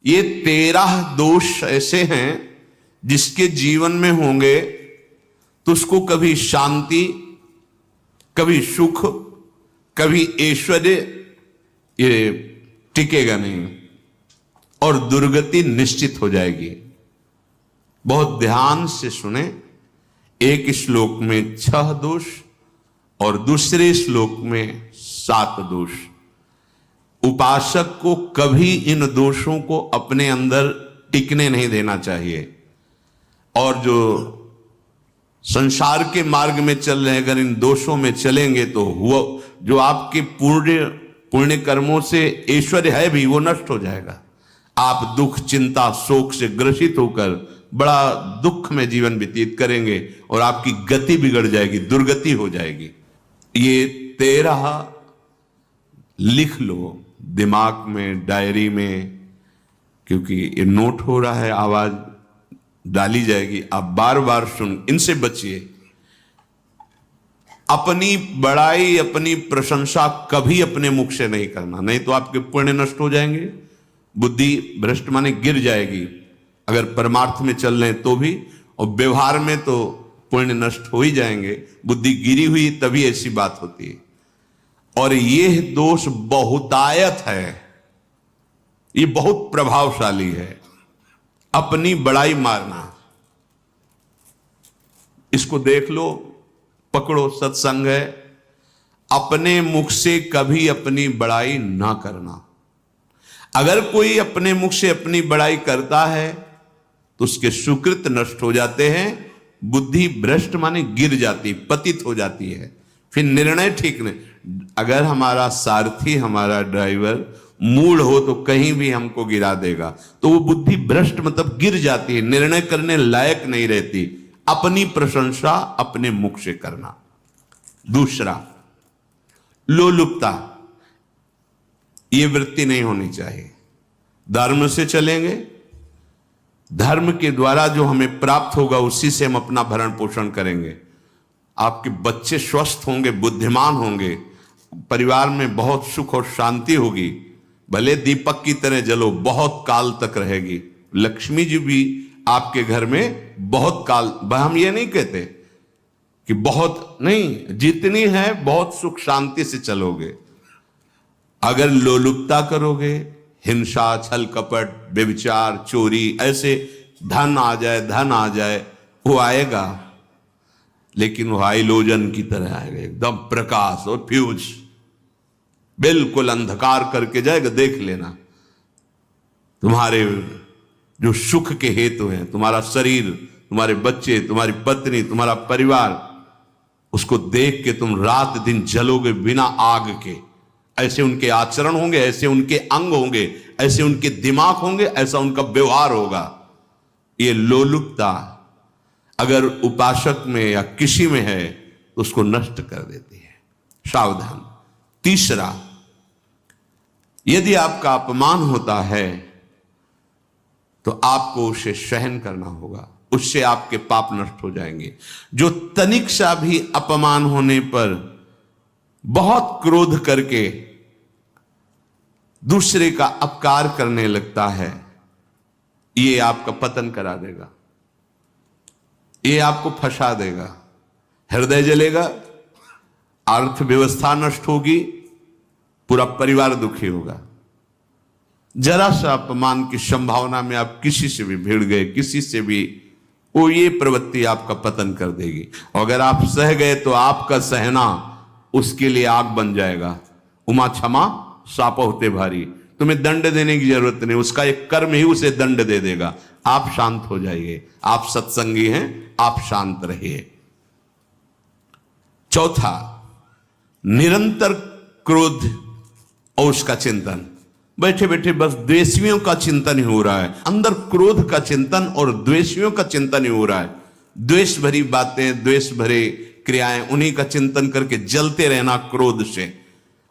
ये 13 दोष ऐसे हैं जिसके जीवन में होंगे तो उसको कभी शांति, कभी सुख, कभी ऐश्वर्य ये टिकेगा नहीं और दुर्गति निश्चित हो जाएगी। बहुत ध्यान से सुने। एक श्लोक में 6 दोष और दूसरे श्लोक में 7 दोष। उपासक को कभी इन दोषों को अपने अंदर टिकने नहीं देना चाहिए। और जो संसार के मार्ग में चल रहे हैं, अगर इन दोषों में चलेंगे तो वो जो आपके पुण्य कर्मों से ऐश्वर्य है भी वो नष्ट हो जाएगा। आप दुख, चिंता, शोक से ग्रसित होकर बड़ा दुख में जीवन व्यतीत करेंगे और आपकी गति बिगड़ जाएगी, दुर्गति हो जाएगी। ये 13 लिख लो दिमाग में, डायरी में, क्योंकि ये नोट हो रहा है, आवाज डाली जाएगी। आप बार बार सुन, इनसे बचिए। अपनी बड़ाई, अपनी प्रशंसा कभी अपने मुख से नहीं करना, नहीं तो आपके पुण्य नष्ट हो जाएंगे, बुद्धि भ्रष्ट माने गिर जाएगी। अगर परमार्थ में चल रहे तो भी, और व्यवहार में तो पुण्य नष्ट हो ही जाएंगे। बुद्धि गिरी हुई तभी ऐसी बात होती है। और यह दोष बहुतायत है, ये बहुत प्रभावशाली है। अपनी बड़ाई मारना, इसको देख लो, पकड़ो, सत्संग है। अपने मुख से कभी अपनी बड़ाई ना करना। अगर कोई अपने मुख से अपनी बड़ाई करता है तो उसके सुकृत नष्ट हो जाते हैं, बुद्धि भ्रष्ट माने गिर जाती, पतित हो जाती है, फिर निर्णय ठीक नहीं। अगर हमारा सारथी, हमारा ड्राइवर मूढ़ हो तो कहीं भी हमको गिरा देगा, तो वो बुद्धि भ्रष्ट मतलब गिर जाती है, निर्णय करने लायक नहीं रहती। अपनी प्रशंसा अपने मुख से करना। दूसरा, लोलुपता, ये वृत्ति नहीं होनी चाहिए। धर्म से चलेंगे, धर्म के द्वारा जो हमें प्राप्त होगा उसी से हम अपना भरण पोषण करेंगे। आपके बच्चे स्वस्थ होंगे, बुद्धिमान होंगे, परिवार में बहुत सुख और शांति होगी। भले दीपक की तरह जलो, बहुत काल तक रहेगी। लक्ष्मी जी भी आपके घर में बहुत काल, हम ये नहीं कहते कि बहुत नहीं, जितनी है बहुत सुख शांति से चलोगे। अगर लोलुपता करोगे, हिंसा, छल कपट, व्यभिचार, चोरी, ऐसे धन आ जाए, वो आएगा, लेकिन वो हाइलोजन की तरह आएगा, एकदम प्रकाश और फ्यूज, बिल्कुल अंधकार करके जाएगा। देख लेना, तुम्हारे जो सुख के हेतु हैं, तुम्हारा शरीर, तुम्हारे बच्चे, तुम्हारी पत्नी, तुम्हारा परिवार, उसको देख के तुम रात दिन जलोगे बिना आग के। ऐसे उनके आचरण होंगे, ऐसे उनके अंग होंगे, ऐसे उनके दिमाग होंगे, ऐसा उनका व्यवहार होगा। ये लोलुपता अगर उपासक में या किसी में है तो उसको नष्ट कर देती है। सावधान। तीसरा, यदि आपका अपमान होता है तो आपको उसे सहन करना होगा, उससे आपके पाप नष्ट हो जाएंगे। जो तनिक सा भी अपमान होने पर बहुत क्रोध करके दूसरे का अपकार करने लगता है, ये आपका पतन करा देगा, ये आपको फंसा देगा, हृदय जलेगा, अर्थव्यवस्था नष्ट होगी, पूरा परिवार दुखी होगा। जरा सा अपमान की संभावना में आप किसी से भी भिड़ गए, किसी से भी, वो ये प्रवृत्ति आपका पतन कर देगी। और अगर आप सह गए तो आपका सहना उसके लिए आग बन जाएगा। उमा क्षमा साप होते भारी, तुम्हें दंड देने की जरूरत नहीं, उसका एक कर्म ही उसे दंड दे देगा। आप शांत हो जाइए, आप सत्संगी हैं, आप शांत रहिए। चौथा, निरंतर क्रोध और उसका चिंतन। बैठे बैठे बस द्वेषियों का चिंतन ही हो रहा है, अंदर क्रोध का चिंतन और द्वेषियों का चिंतन ही हो रहा है। द्वेष भरी बातें, द्वेष भरे क्रियाएं, उन्हीं का चिंतन करके जलते रहना क्रोध से।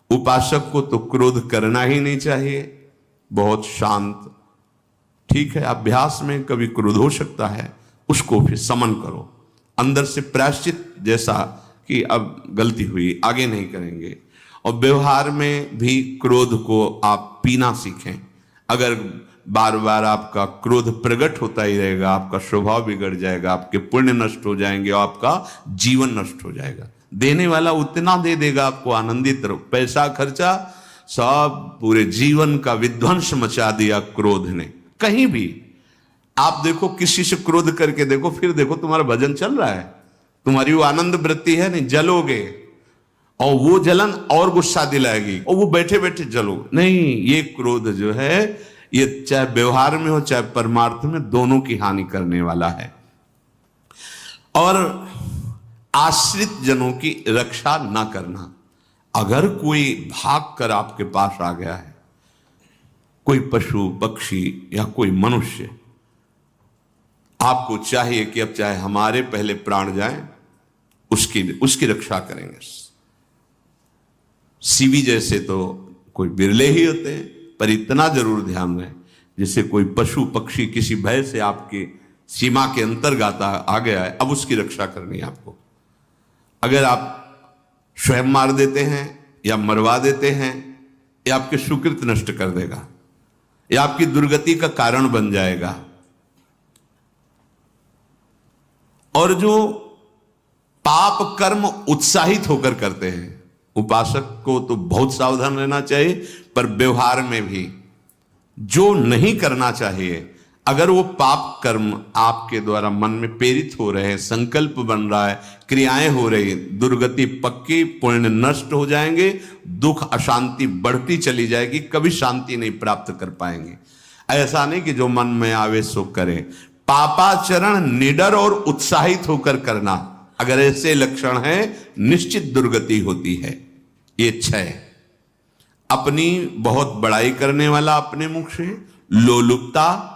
उपासक को तो क्रोध करना ही नहीं चाहिए, बहुत शांत। ठीक है, अभ्यास में कभी क्रोध हो सकता है, उसको फिर समन करो, अंदर से प्रायश्चित, जैसा कि अब गलती हुई, आगे नहीं करेंगे। और व्यवहार में भी क्रोध को आप पीना सीखें। अगर बार बार आपका क्रोध प्रकट होता ही रहेगा, आपका स्वभाव बिगड़ जाएगा, आपके पुण्य नष्ट हो जाएंगे और आपका जीवन नष्ट हो जाएगा। देने वाला उतना दे देगा आपको, आनंदित रहो। पैसा खर्चा, सब पूरे जीवन का विध्वंस मचा दिया क्रोध ने। कहीं भी आप देखो, किसी से क्रोध करके देखो, फिर देखो तुम्हारा भजन चल रहा है, तुम्हारी वो आनंद वृत्ति है नहीं, जलोगे और वो जलन और गुस्सा दिलाएगी और वो बैठे बैठे जलो नहीं। ये क्रोध जो है, ये चाहे व्यवहार में हो चाहे परमार्थ में, दोनों की हानि करने वाला है। और आश्रित जनों की रक्षा ना करना। अगर कोई भाग कर आपके पास आ गया है, कोई पशु पक्षी या कोई मनुष्य, आपको चाहिए कि अब चाहे हमारे पहले प्राण जाएं, उसकी रक्षा करेंगे। सीवी जैसे तो कोई बिरले ही होते हैं, पर इतना जरूर ध्यान रहे, जैसे कोई पशु पक्षी किसी भय से आपकी सीमा के अंतर्गत आ गया है, अब उसकी रक्षा करनी है आपको। अगर आप स्वयं मार देते हैं या मरवा देते हैं, या आपके सुकृत नष्ट कर देगा, या आपकी दुर्गति का कारण बन जाएगा। और जो पाप कर्म उत्साहित होकर करते हैं, उपासक को तो बहुत सावधान रहना चाहिए, पर व्यवहार में भी जो नहीं करना चाहिए, अगर वो पाप कर्म आपके द्वारा मन में प्रेरित हो रहे हैं, संकल्प बन रहा है, क्रियाएं हो रही, दुर्गति पक्की, पुण्य नष्ट हो जाएंगे, दुख अशांति बढ़ती चली जाएगी, कभी शांति नहीं प्राप्त कर पाएंगे। ऐसा नहीं कि जो मन में आवे सो करें। पापाचरण निडर और उत्साहित होकर करना, अगर ऐसे लक्षण है, निश्चित दुर्गति होती है। ये 6, अपनी बहुत बड़ाई करने वाला अपने मुख से, लोलुपता,